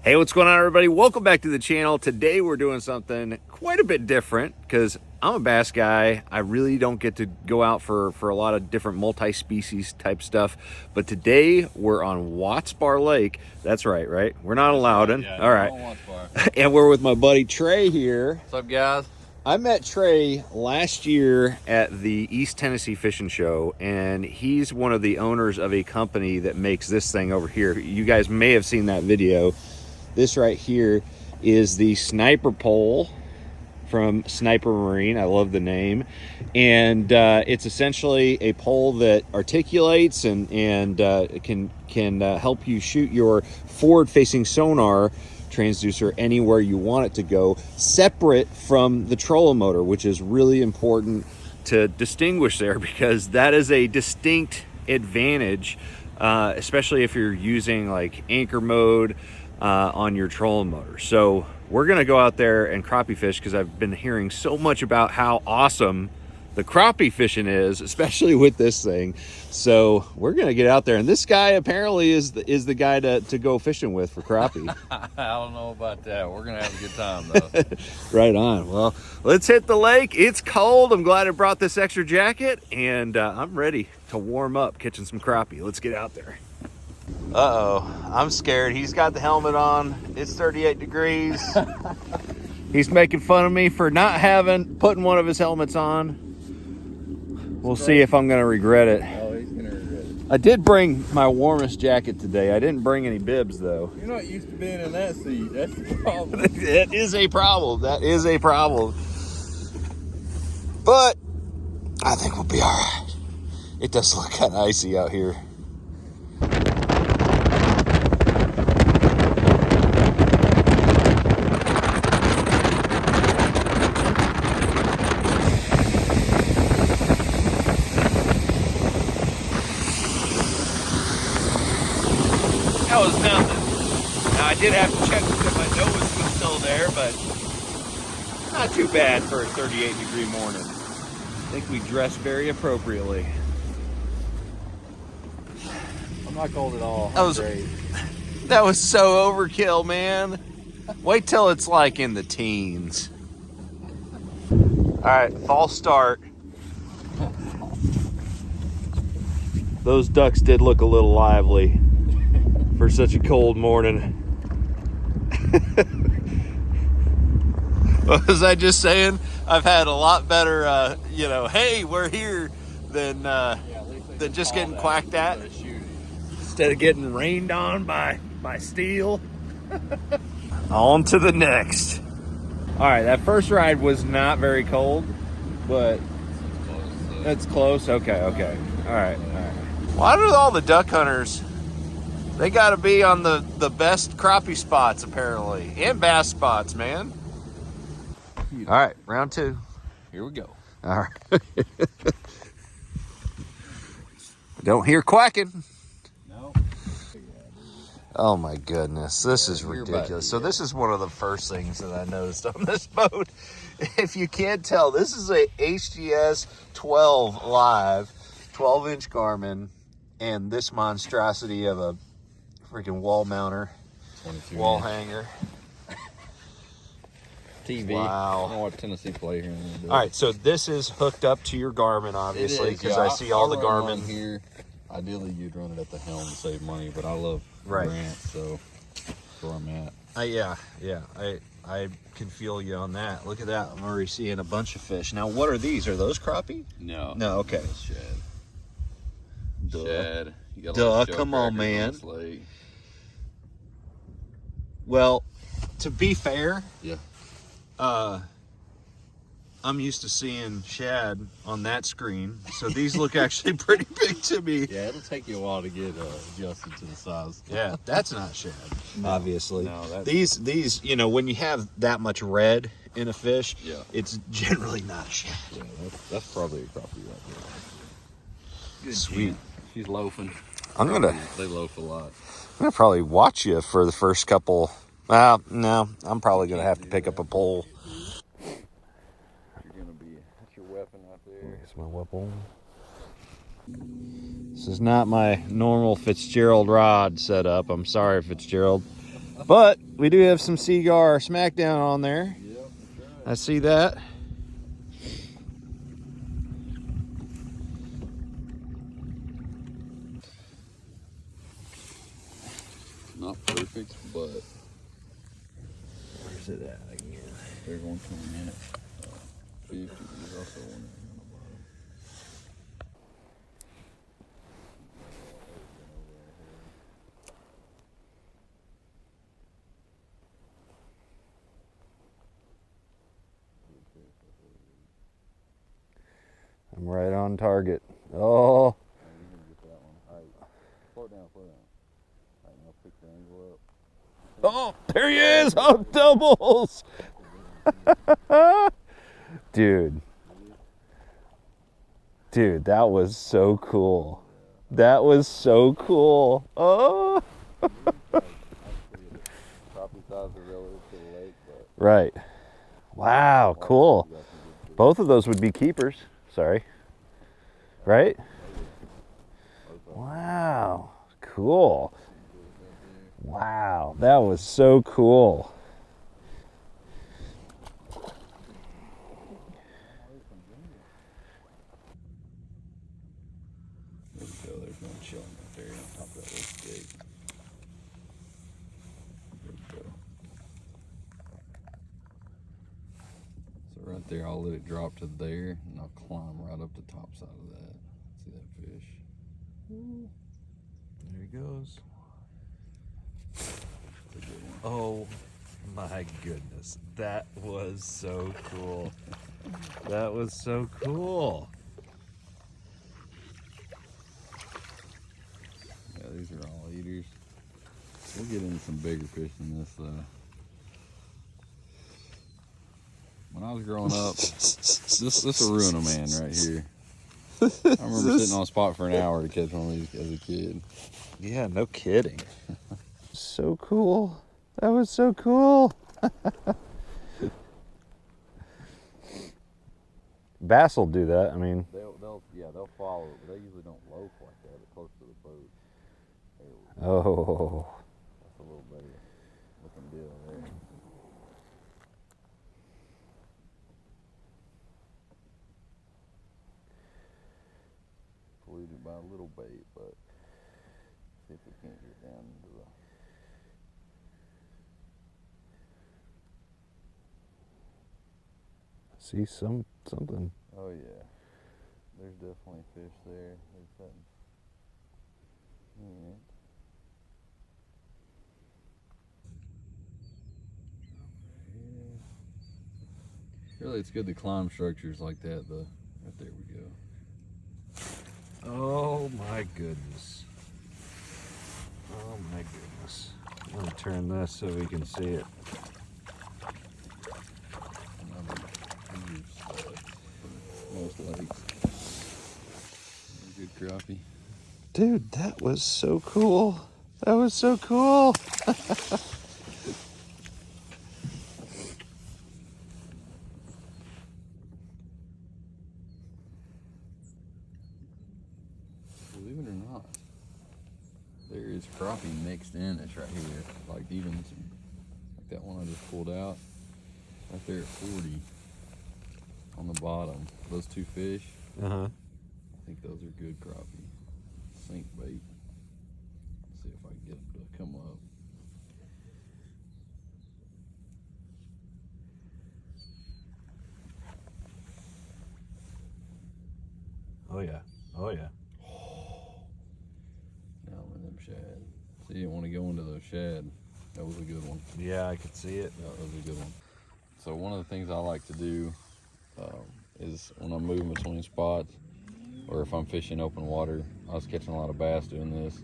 Hey, what's going on, everybody? Welcome back to the channel. Today we're doing something quite a bit different because I'm a bass guy. I really don't get to go out for a lot of different multi-species type stuff. But today we're on Watts Bar Lake. That's right? We're not allowed in. Yeah, all right. And we're with my buddy Trey here. What's up, guys? I met Trey last year at the East Tennessee Fishing Show, and he's one of the owners of a company that makes this thing over here. You guys may have seen that video. This right here is the Sniper pole from Sniper Marine. I love the name. And it's essentially a pole that articulates and can help you shoot your forward-facing sonar transducer anywhere you want it to go, separate from the trolling motor, which is really important to distinguish there because that is a distinct advantage, especially if you're using like anchor mode on your trolling motor. So we're gonna go out there and crappie fish because I've been hearing so much about how awesome the crappie fishing is, especially with this thing. So we're gonna get out there, and this guy apparently is the guy to go fishing with for crappie. I don't know about that. We're gonna have a good time though. Right on. Well, let's hit the lake. It's cold. I'm glad I brought this extra jacket, and I'm ready to warm up catching some crappie. Let's get out there. Uh-oh, I'm scared. He's got the helmet on. It's 38 degrees. He's making fun of me for not putting one of his helmets on. We'll see if I'm gonna regret it. Oh, he's gonna regret it. I did bring my warmest jacket today. I didn't bring any bibs though. You're not used to being in that seat. That's the problem. That is a problem. That is a problem. But I think we'll be all right. It does look kind of icy out here. That was nothing. Now I did have to check that my nose was still there, but not too bad for a 38-degree morning. I think we dressed very appropriately. I'm not cold at all. That was so overkill, man. Wait till it's like in the teens. All right, false start. Those ducks did look a little lively for such a cold morning. What was I just saying? I've had a lot better, hey, we're here than just getting quacked at. Instead of getting rained on by steel. On to the next. All right, that first ride was not very cold, but that's close. Okay. All right. Why do all the duck hunters, they got to be on the best crappie spots, apparently, and bass spots, man. All right, round two. Here we go. All right. Don't hear quacking. No. Oh my goodness, this is ridiculous. So this is one of the first things that I noticed on this boat. If you can't tell, this is a HGS 12 live, 12-inch Garmin, and this monstrosity of a freaking wall mounter, wall hanger. TV. Wow. I don't watch Tennessee play here. All right, so this is hooked up to your Garmin, obviously, because I see all the Garmin here. Ideally, you'd run it at the helm to save money, but I love Grant, so that's where I'm at. Yeah, I can feel you on that. Look at that. I'm already seeing a bunch of fish. Now, what are these? Are those crappie? No. No, okay. Shad. Duh. Shad. You got Duh, come on, man. Well, to be fair, yeah. I'm used to seeing shad on that screen, so these look actually pretty big to me. Yeah, it'll take you a while to get adjusted to the size. Yeah, that's not shad, obviously. No, these, when you have that much red in a fish, yeah, it's generally not shad. Yeah, that's probably a crappie right there. Good. Sweet. She's loafing. They loaf a lot. I'm gonna probably watch you for the first couple. No, I'm probably gonna have to pick up a pole. That's your weapon out there. Here's my weapon. This is not my normal Fitzgerald rod setup. I'm sorry, Fitzgerald. But we do have some Seagar Smackdown on there. Yep, that's right. I see that. Not perfect, but Where's it at again? there's one coming in at 50. There's also one on the bottom. I'm right on target. Oh. You're gonna get that one. All right, slow it down, slow it down. All right, now pick the angle up. Oh, there he is. Oh, doubles. Dude. Dude, that was so cool. That was so cool. Oh. Crappie size are relative to the lake, but Right. Wow, cool. Both of those would be keepers. Sorry. Right? Wow. Cool. Wow, that was so cool. there we go. There's one chilling right there on top of that little stick. There we go. So right there, I'll let it drop to there, and I'll climb right up the top side of that. See that fish? There he goes. That's a good one. Oh my goodness. That was so cool. That was so cool. Yeah, these are all eaters. We'll get into some bigger fish than this, though. When I was growing up, this will ruin a man right here. I remember sitting on a spot for an hour to catch one of these as a kid. Yeah, no kidding. So cool. That was so cool. Bass will do that. I mean, They'll follow it, but they usually don't loaf like that. They're close to the boat. There we go. oh. That's a little better looking deal there. Polluted by a little bait, but see if we can't get down into the. See something. Oh yeah, there's definitely fish there. There's something. Yeah. Really, it's good to climb structures like that, though. Right there we go. Oh my goodness. Oh my goodness. I'm gonna turn this so we can see it. Most lakes. Good crappie. Dude, that was so cool. That was so cool. Believe it or not, there is crappie mixed in this right here. Like even some, like that one I just pulled out. Right there at 40 on the bottom. Those two fish. Uh-huh. I think those are good crappie. Sink bait. Let's see if I can get them to come up. Oh yeah. Oh yeah. Now I'm in them shad. See, you want to go into those shad. That was a good one. Yeah, I could see it. That was a good one. So one of the things I like to do is when I'm moving between spots, or if I'm fishing open water, I was catching a lot of bass doing this.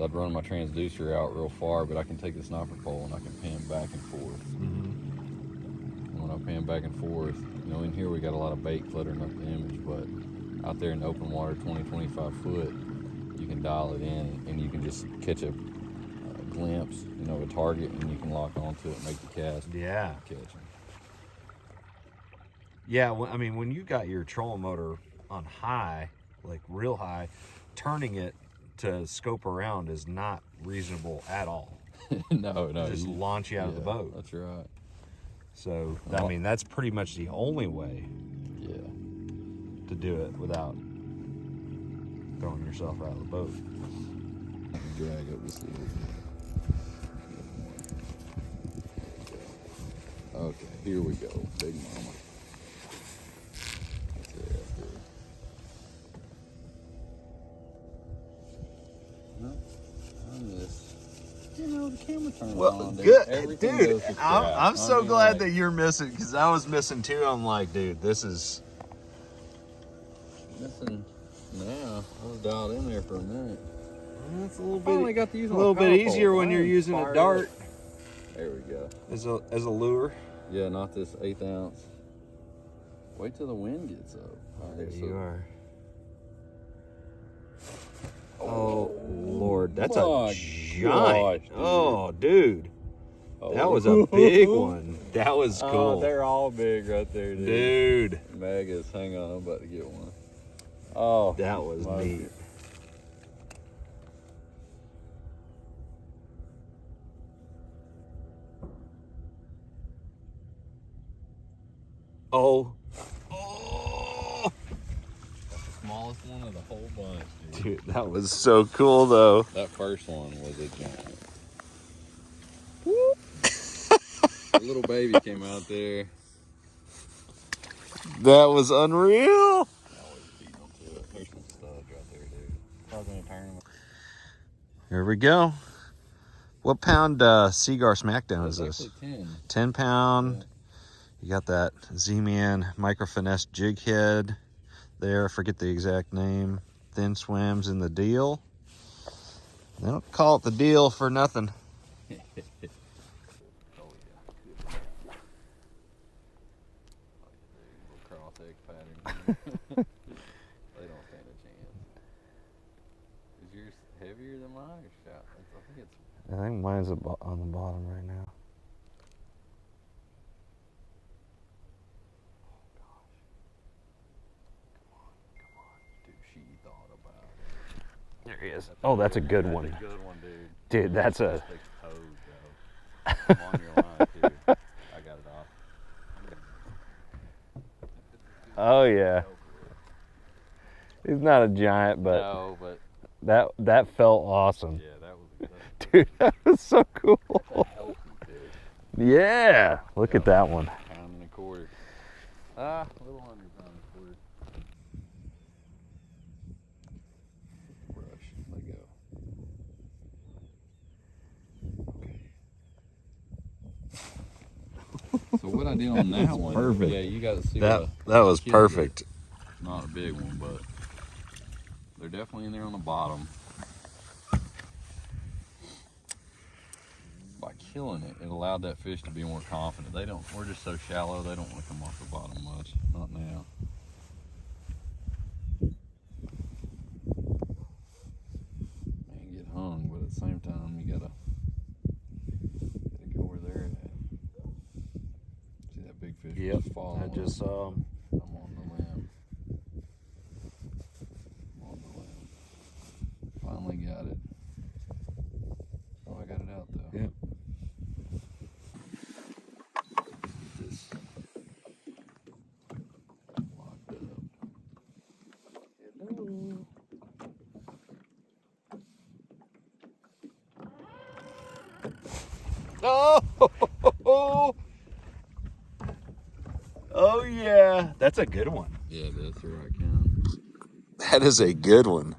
I'd run my transducer out real far, but I can take the sniper pole and I can pan back and forth. And when I pan back and forth, you know, in here we got a lot of bait cluttering up the image, but out there in the open water, 20, 25 foot, you can dial it in and you can just catch a glimpse, you know, a target, and you can lock onto it and make the cast. Yeah. And catch them. Yeah, I mean, when you got your trolling motor on high, like real high, turning it to scope around is not reasonable at all. No, just launch you out of the boat. That's right. So, I mean, that's pretty much the only way to do it without throwing yourself out of the boat. Drag up just a little bit. Okay, here we go, big mama. That's it right there. No, I missed. You know, the camera turned on. Dude. Good, Everything dude. goes to crap. I'm so glad like, that you're missing, because I was missing too. I'm like, dude, this is missing now. I was dialed in there for a minute. That's a little Finally got to use a little bit easier when you're using a dart There we go. as a lure. Yeah, not this 1/8 ounce. Wait till the wind gets up. All right, There you are. Oh Lord, that's a giant. Gosh, dude. Oh, dude, Oh. that was a big one. That was cool. Oh, they're all big right there, dude. Dude, Megas, hang on, I'm about to get one. Oh, that was my neat. God. Oh, That's the smallest one of the whole bunch, dude. dude, that was so cool though. That first one was a giant. A little baby came out there. That was unreal. Always beating them to it. There's some studs right there, dude. Probably gonna turn them. Here we go. What pound Seagar Smackdown is this? Actually 10. 10 pound. Yeah. You got that Z-Man Micro Finesse jig head there. I forget the exact name. Thin swims in the deal. They don't call it the deal for nothing. Oh, yeah. Little cross-egg pattern. They don't stand a chance. Is yours heavier than mine or shallow? I think mine's on the bottom right now. She thought about it. There he is. Oh, that's a good one. That's a good one, dude. Dude, that's a... Big toes, though. I'm on your line, too. I got it off. Oh, yeah. He's not a giant, but, No, but that felt awesome. yeah, that was Dude, that was so cool. healthy, dude. Yeah, look at that one. Pound and a quarter. A little under pound and a quarter. Brush, let go. Okay. So what I did on that one, perfect. yeah, you got to see That what was kid perfect. did. Not a big one, but they're definitely in there on the bottom. By killing it, it allowed that fish to be more confident. We're just so shallow, they don't want to come off the bottom much. Not now. Man, get hung, but at the same time, you gotta go where they're at. See that big fish just falling? I just saw him. I'm on the limb. I'm on the limb. Finally got it. Oh, I got it out though. Yep. This locked up. Hello. Oh, oh yeah, that's a good one. Yeah, that's the right count. That is a good one.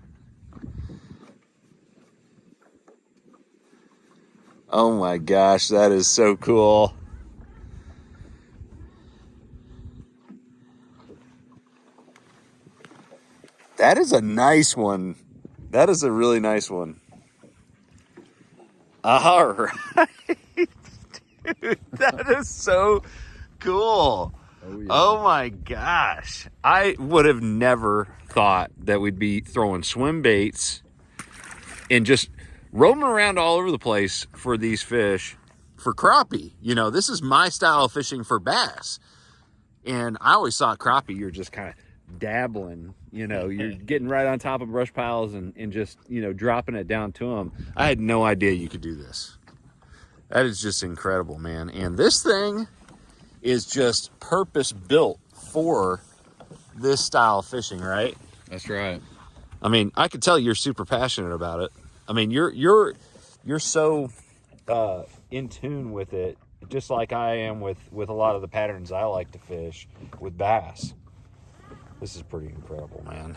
Oh my gosh, that is so cool. That is a nice one. That is a really nice one. All right. Dude, that is so cool. Oh, yeah. Oh my gosh. I would have never thought that we'd be throwing swim baits and just roaming around all over the place for these fish for crappie. You know, this is my style of fishing for bass. And I always thought crappie, you're just kind of dabbling, you know, you're getting right on top of brush piles and just, you know, dropping it down to them. I had no idea you could do this. That is just incredible, man. And this thing is just purpose built for this style of fishing, right? That's right. I mean, I could tell you're super passionate about it. I mean, you're so in tune with it, just like I am with a lot of the patterns I like to fish with bass. This is pretty incredible, man.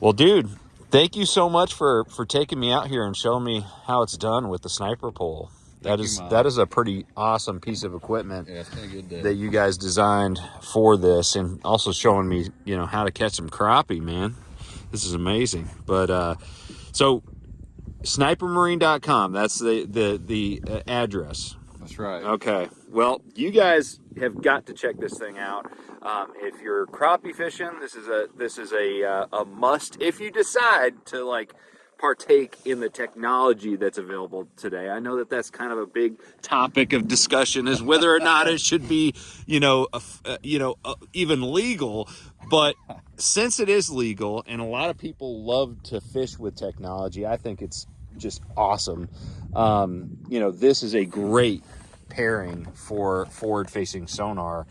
Well, dude, thank you so much for taking me out here and showing me how it's done with the sniper pole. That is a pretty awesome piece of equipment. Yeah, it's been a good day. That you guys designed for this, and also showing me, you know, how to catch some crappie, man. This is amazing. But so snipermarine.com, that's the address. That's right. Okay. Well, you guys have got to check this thing out. If you're crappie fishing, this is a must. If you decide to like partake in the technology that's available today, I know that that's kind of a big topic of discussion, is whether or not it should be, even legal. But since it is legal, and a lot of people love to fish with technology, I think it's just awesome. This is a great pairing for forward-facing sonar.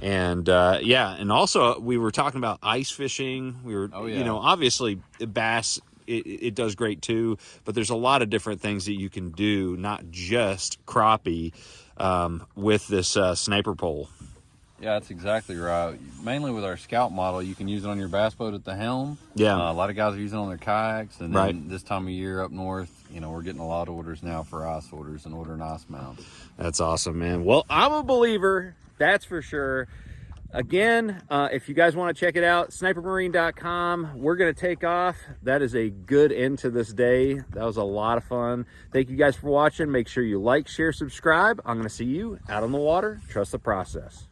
And and also we were talking about ice fishing. We were obviously bass, it does great too, but there's a lot of different things that you can do, not just crappie, with this sniper pole. Yeah, that's exactly right. Mainly with our Scout model, you can use it on your bass boat at the helm. Yeah. A lot of guys are using it on their kayaks, and then this time of year up north, we're getting a lot of orders now for ice orders and ordering ice mounts. That's awesome, man. Well, I'm a believer, that's for sure. Again, if you guys want to check it out, snipermarine.com. We're going to take off. That is a good end to this day. That was a lot of fun. Thank you guys for watching. Make sure you like, share, subscribe. I'm going to see you out on the water. Trust the process.